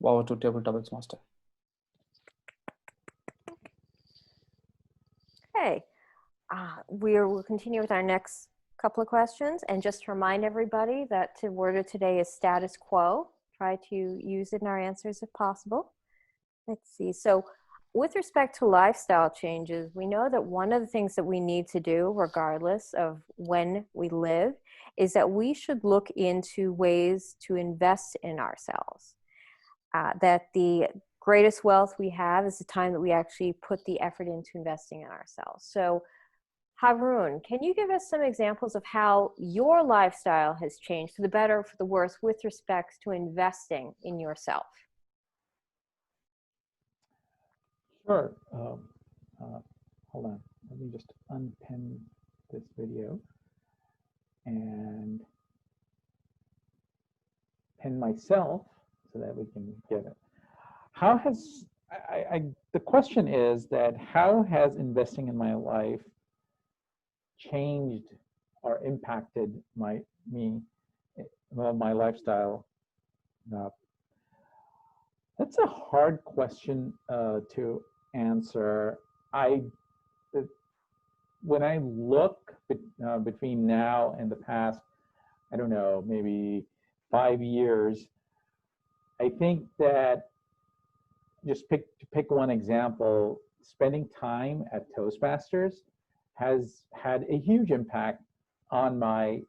S2: Over to Table Topics Master.
S4: Okay, we'll continue with our next couple of questions, and just to remind everybody that the word of today is status quo. Try to use it in our answers if possible. Let's see. So with respect to lifestyle changes, we know that one of the things that we need to do, regardless of when we live, is that we should look into ways to invest in ourselves. That the greatest wealth we have is the time that we actually put the effort into investing in ourselves. So Haroon, can you give us some examples of how your lifestyle has changed for the better or for the worse with respect to investing in yourself?
S5: Sure. Hold on. Let me just unpin this video and pin myself so that we can get it. How has, the question is that how has investing in my life changed or impacted my lifestyle? That's a hard question to answer. When I look between now and the past, I don't know, maybe 5 years, I think that just to pick one example, spending time at Toastmasters has had a huge impact on my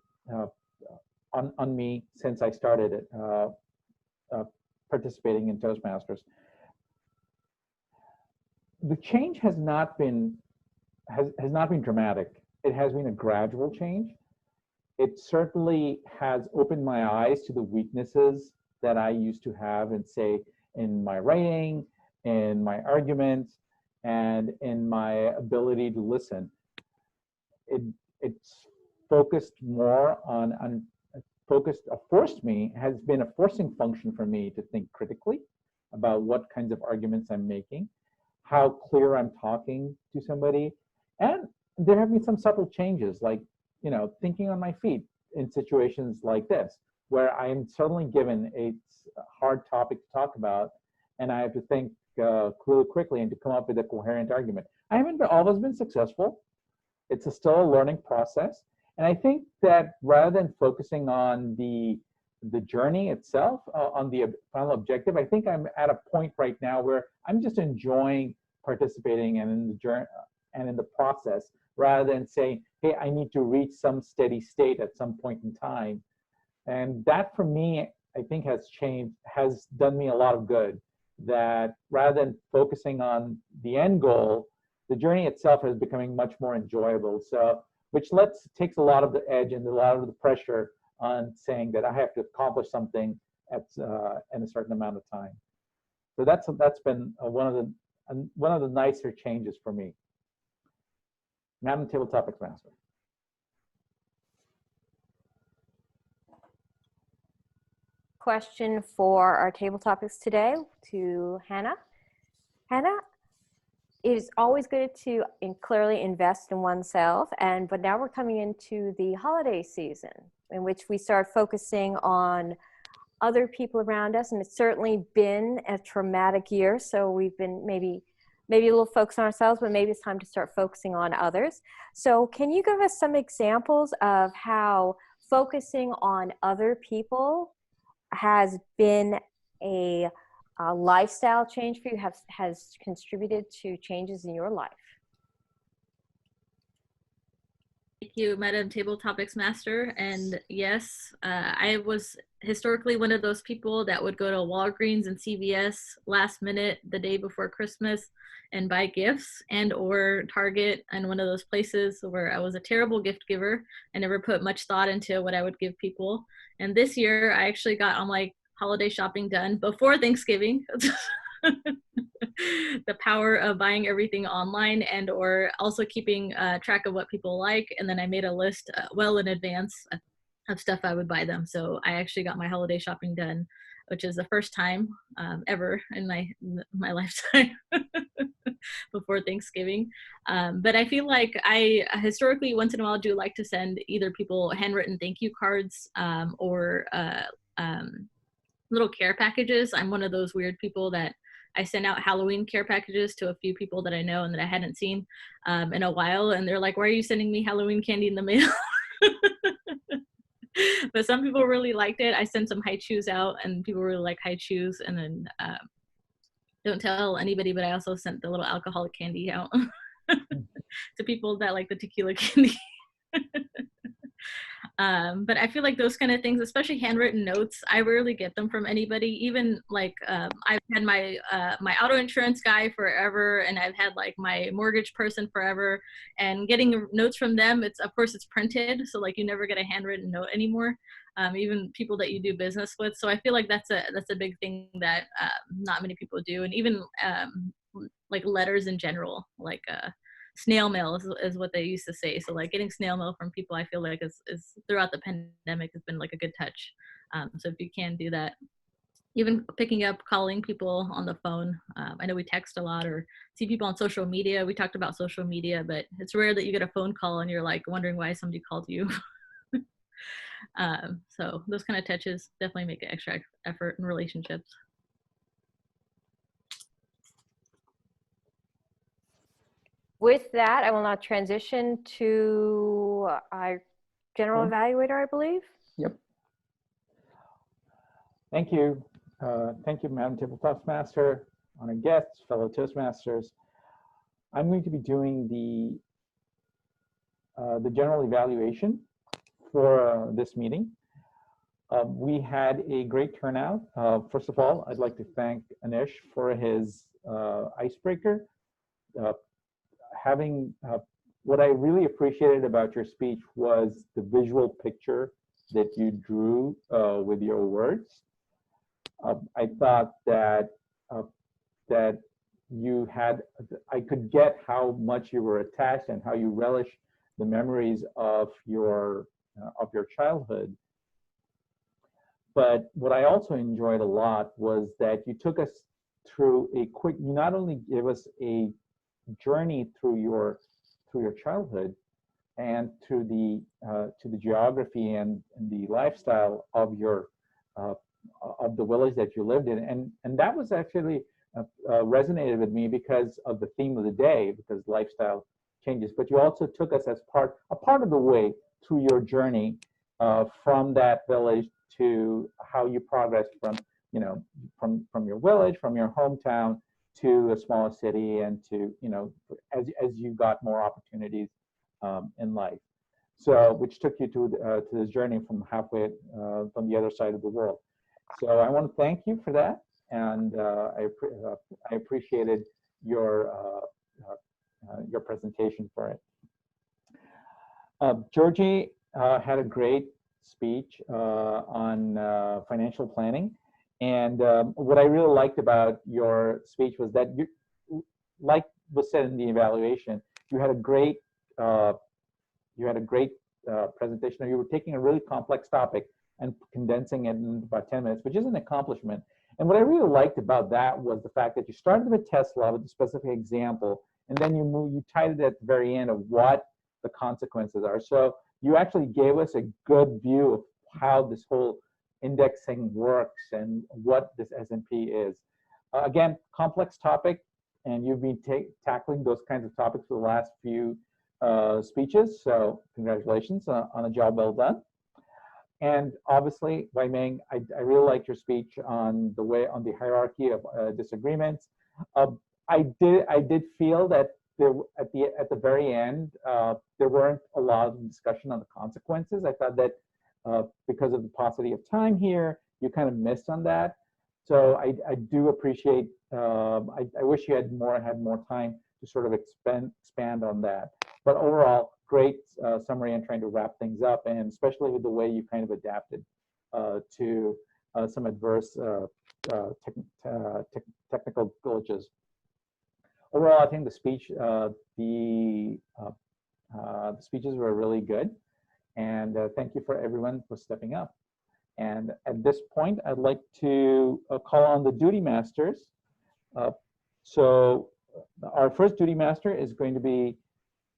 S5: on me since I started participating in Toastmasters. The change has not been dramatic. It has been a gradual change. It certainly has opened my eyes to the weaknesses that I used to have in, say, in my writing, in my arguments, and in my ability to listen. It's focused more on forced me, has been a forcing function for me to think critically about what kinds of arguments I'm making, how clear I'm talking to somebody. And there have been some subtle changes, like, you know, thinking on my feet in situations like this, where I'm suddenly given a hard topic to talk about, and I have to think really quickly and to come up with a coherent argument. I haven't always been successful. It's still a learning process. And I think that rather than focusing on the journey itself, on the final objective, I think I'm at a point right now where I'm just enjoying participating and in the journey and in the process, rather than saying, hey, I need to reach some steady state at some point in time. And that for me, I think has done me a lot of good, that rather than focusing on the end goal, the journey itself is becoming much more enjoyable. So, which takes a lot of the edge and a lot of the pressure on saying that I have to accomplish something in a certain amount of time. So that's been one of the nicer changes for me. Madam Table Topics Master.
S4: Question for our table topics today to Hannah. Hannah, it is always good to clearly invest in oneself, but now we're coming into the holiday season in which we start focusing on other people around us, and it's certainly been a traumatic year, so we've been maybe a little focused on ourselves, but maybe it's time to start focusing on others. So can you give us some examples of how focusing on other people has been a lifestyle change for you, has contributed to changes in your life?
S6: Thank you, Madam Table Topics Master. And yes, I was historically one of those people that would go to Walgreens and CVS last minute the day before Christmas and buy gifts, and or Target, and one of those places where I was a terrible gift giver. I never put much thought into what I would give people. And this year I actually got all my holiday shopping done before Thanksgiving. The power of buying everything online, and or also keeping track of what people like, and then I made a list well in advance of stuff I would buy them. So I actually got my holiday shopping done, which is the first time ever in my lifetime before Thanksgiving. But I feel like I historically once in a while do like to send either people handwritten thank you cards or little care packages. I'm one of those weird people that I send out Halloween care packages to a few people that I know and that I hadn't seen in a while. And they're like, why are you sending me Halloween candy in the mail? But some people really liked it. I sent some high chews out and people really like high chews. And then don't tell anybody, but I also sent the little alcoholic candy out to people that like the tequila candy. But I feel like those kind of things, especially handwritten notes, I rarely get them from anybody. Even like I've had my auto insurance guy forever, and I've had like my mortgage person forever, and getting notes from them, of course it's printed, so like you never get a handwritten note anymore. Even people that you do business with. So I feel like that's a big thing that not many people do. And even like letters in general, like snail mail is what they used to say. So like getting snail mail from people, I feel like is throughout the pandemic has been like a good touch. So if you can do that, even picking up, calling people on the phone. I know we text a lot or see people on social media. We talked about social media, but it's rare that you get a phone call and you're like wondering why somebody called you. So those kind of touches definitely make an extra effort in relationships.
S4: With that, I will now transition to our general evaluator, I believe.
S2: Yep.
S5: Thank you. Thank you, Madam Table Toastmaster, honored guests, fellow Toastmasters. I'm going to be doing the general evaluation for this meeting. We had a great turnout. First of all, I'd like to thank Anish for his icebreaker. What I really appreciated about your speech was the visual picture that you drew with your words. I thought that you had, I could get how much you were attached and how you relish the memories of your childhood. But what I also enjoyed a lot was that you took us through you not only gave us a journey through your childhood and to the geography and the lifestyle of of the village that you lived in, and that was actually resonated with me because of the theme of the day, because lifestyle changes. But you also took us as a part of the way through your journey from that village to how you progressed from your village, from your hometown to a smaller city, and to as you got more opportunities in life. So which took you to this journey from halfway from the other side of the world. So I want to thank you for that, and I appreciated your presentation for it. Georgie had a great speech on financial planning, and what I really liked about your speech was that you, like was said in the evaluation, you had a great presentation. You were taking a really complex topic and condensing it in about 10 minutes, which is an accomplishment. And what I really liked about that was the fact that you started with Tesla with a specific example, and then you tied it at the very end of what the consequences are. So you actually gave us a good view of how this whole indexing works and what this S&P is. Again, complex topic, and you've been tackling those kinds of topics for the last few speeches. So congratulations on a job well done. And obviously, Wai Ming, I really liked your speech on the hierarchy of disagreements. I did feel that at the very end there weren't a lot of discussion on the consequences. I thought that because of the paucity of time here, you kind of missed on that. So I do appreciate. I wish you had more time to sort of expand on that. But overall, great summary and trying to wrap things up, and especially with the way you kind of adapted to some adverse technical glitches. Overall, I think the speeches were really good, and thank you for everyone for stepping up. And at this point, I'd like to call on the duty masters. So our first duty master is going to be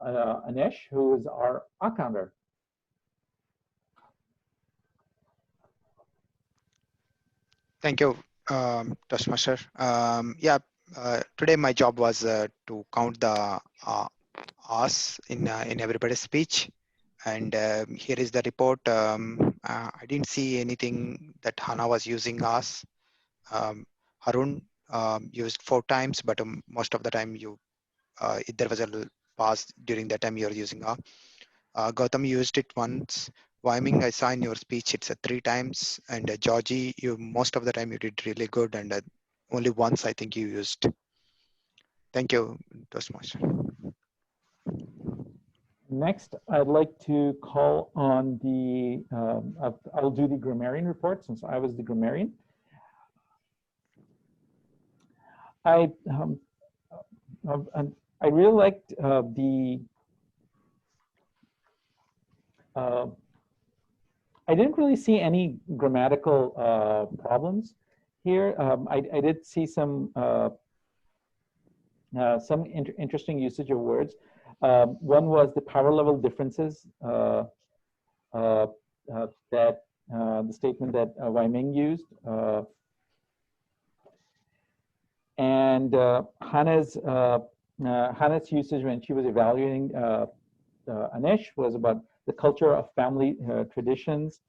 S5: Anish, who is our accounter.
S1: Thank you, Toastmaster. Today my job was to count the R's in everybody's speech, and here is the report. I didn't see anything that Hannah was using R's. Harun used 4 times, but most of the time there was a pause during that time you're using R. Gautam used it once. Wai Ming, I saw in your speech it's 3 times, and Georgie, most of the time you did really good, and only once I think you used. Thank you, Toastmaster.
S5: Next, I'd like to call on the, I'll do the grammarian report since I was the grammarian. I really liked I didn't really see any grammatical problems here. I did see some interesting usage of words. One was the power level differences that the statement that Wai Ming used. And Hannah's usage when she was evaluating Anish was about the culture of family traditions.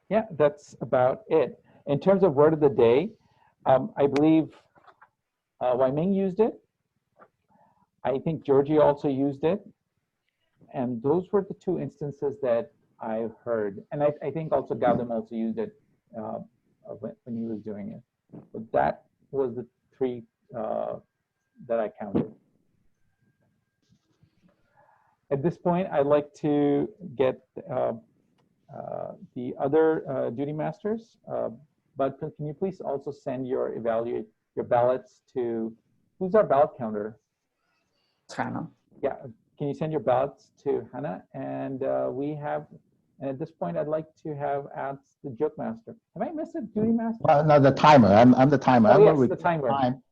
S5: Yeah, that's about it. In terms of word of the day, I believe Wai Ming used it. I think Georgie also used it. And those were the two instances that I heard. And I think also Gautam also used it when he was doing it. But that was the three that I counted. At this point, I'd like to get the other duty masters. But can you please also send your ballots to, who's our ballot counter?
S2: Hannah.
S5: Yeah, can you send your ballots to Hannah? And and at this point, I'd like to have asked the joke master. Have I missed a duty master?
S3: Well, no, the timer. I'm the timer.
S5: Oh,
S3: I'm
S5: yes,
S3: gonna
S5: the timer.
S3: Time.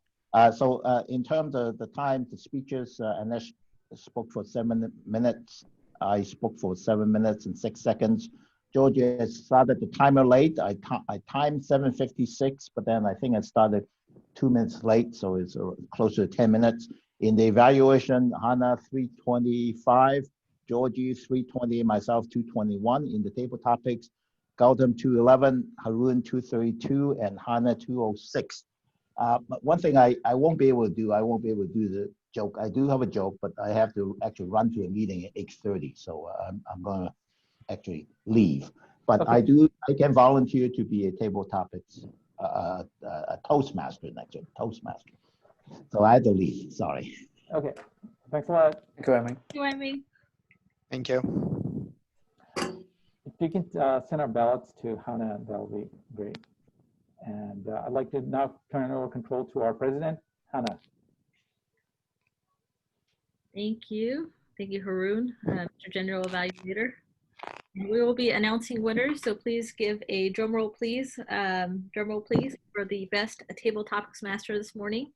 S3: So in terms of the time, the speeches, Anish spoke for 7 minutes. I spoke for 7 minutes and 6 seconds. Georgia started the timer late. I timed 7:56, but then I think I started 2 minutes late, so it's closer to 10 minutes. In the evaluation, Hannah 3:25, Georgie 3:20, myself 2:21. In the table topics, Gautam 2:11, Haroon 2:32, and Hannah 2:06. But one thing I won't be able to do, the joke. I do have a joke, but I have to actually run to a meeting at 8:30, so I'm going to actually leave. But
S5: Okay.
S3: I can volunteer to be a table topics a Toastmaster next year, Toastmaster. So I had to leave, sorry.
S5: Okay, thanks a lot.
S2: Thank you, Amy.
S6: Thank you, Amy.
S1: Thank you.
S5: If you can send our ballots to Hannah, that'll be great. And I'd like to now turn over control to our president, Hannah.
S6: Thank you. Thank you, Haroon, Mr. General Evaluator. And we will be announcing winners, so please give a drum roll, please. Drum roll, please, for the best table topics master this morning.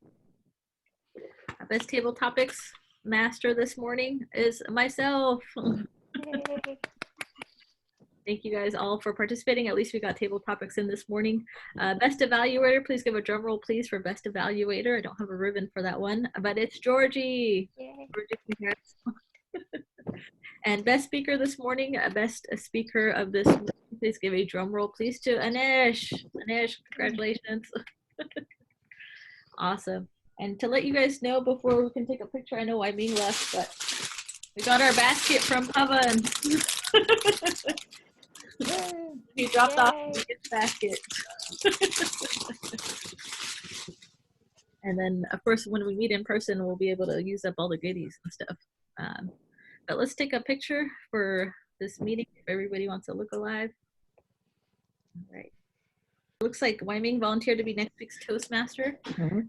S6: Best table topics master this morning is myself. Thank you guys all for participating. At least we got table topics in this morning. Best evaluator, please give a drum roll, please, for best evaluator. I don't have a ribbon for that one, but it's Georgie. Georgie, congrats. And best speaker this morning, best speaker of this morning, please give a drum roll, please, to Anish. Anish, congratulations. Awesome. And to let you guys know before we can take a picture, I know Wai Ming left, but we got our basket from Pavan. He dropped off the basket. And then, of course, when we meet in person, we'll be able to use up all the goodies and stuff. But let's take a picture for this meeting if everybody wants to look alive. All right. Looks like Wai Ming volunteered to be next week's Toastmaster.
S5: Mm-hmm.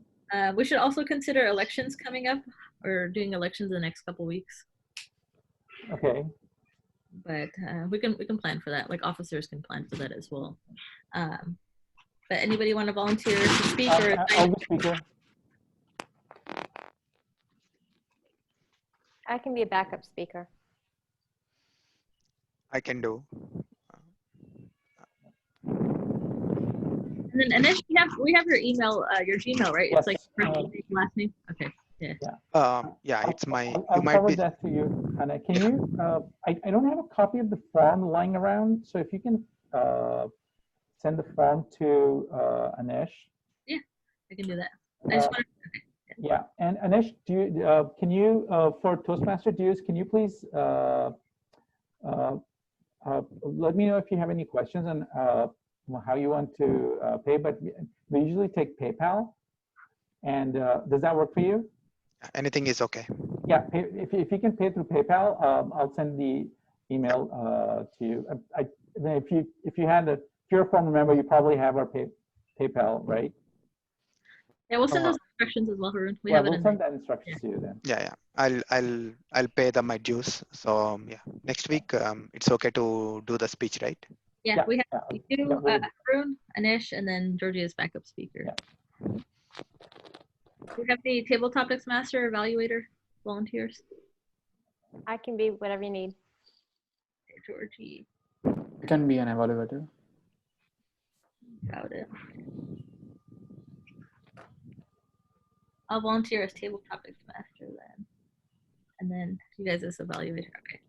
S6: We should also consider elections coming up, or doing elections in the next couple weeks.
S5: Okay.
S6: But we can plan for that. Like officers can plan for that as well. But anybody want to volunteer to speak or?
S5: I'll be speaker.
S4: I can be a backup speaker.
S1: I can do.
S6: And then Anish, we have your email, your Gmail, right?
S5: Yes.
S6: It's like first name, last name. Okay. Yeah.
S1: Yeah, it's my.
S5: I'll
S1: You might
S5: forward
S1: be.
S5: that to you, Hannah. Can you? I don't have a copy of the form lying around, so if you can send the form to Anish.
S6: Yeah, I can do that. I just want to.
S5: Yeah, and Anish, do you can you for Toastmaster dues? Can you please let me know if you have any questions on how you want to pay? But we usually take PayPal, and does that work for you?
S1: Anything is okay.
S5: Yeah, if you can pay through PayPal, I'll send the email to you. If you had if you're a former member, you probably have our PayPal, right?
S6: Yeah, we'll send
S1: Uh,
S6: those instructions as well, Harun. We
S5: Yeah,
S6: have it
S5: we'll
S6: in
S5: send
S6: there.
S5: that instructions to you then.
S1: yeah. I'll pay my dues. So yeah, next week it's okay to do the speech, right?
S6: Yeah,
S5: Yeah,
S6: we have
S5: yeah,
S6: you,
S5: yeah, we'll-
S6: Harun, Anish, and then Georgia's backup speaker.
S5: Yeah.
S6: We have the table topics master evaluator volunteers.
S4: I can be whatever you need.
S6: Georgie,
S2: You can be an evaluator.
S6: got it. I'll volunteer as table topics master then. And then you guys as evaluator. Okay.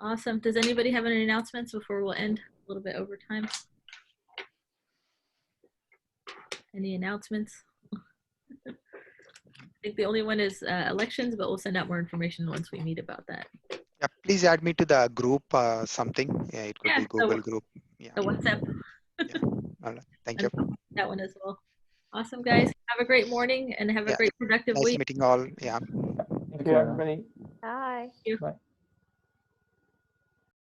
S6: Awesome. Does anybody have any announcements before we'll end a little bit over time? Any announcements? I think the only one is elections, but we'll send out more information once we meet about that.
S1: Yeah, please add me to the group something. Yeah, it could
S6: Yeah,
S1: be Google group. Yeah.
S6: The WhatsApp.
S1: All right. Thank you.
S6: And that one as well. Awesome, guys. Have a great morning and have a
S1: Yeah.
S6: great productive
S1: Nice
S6: week.
S1: meeting all. Yeah.
S5: Thank you, everybody.
S4: Bye.
S5: Bye.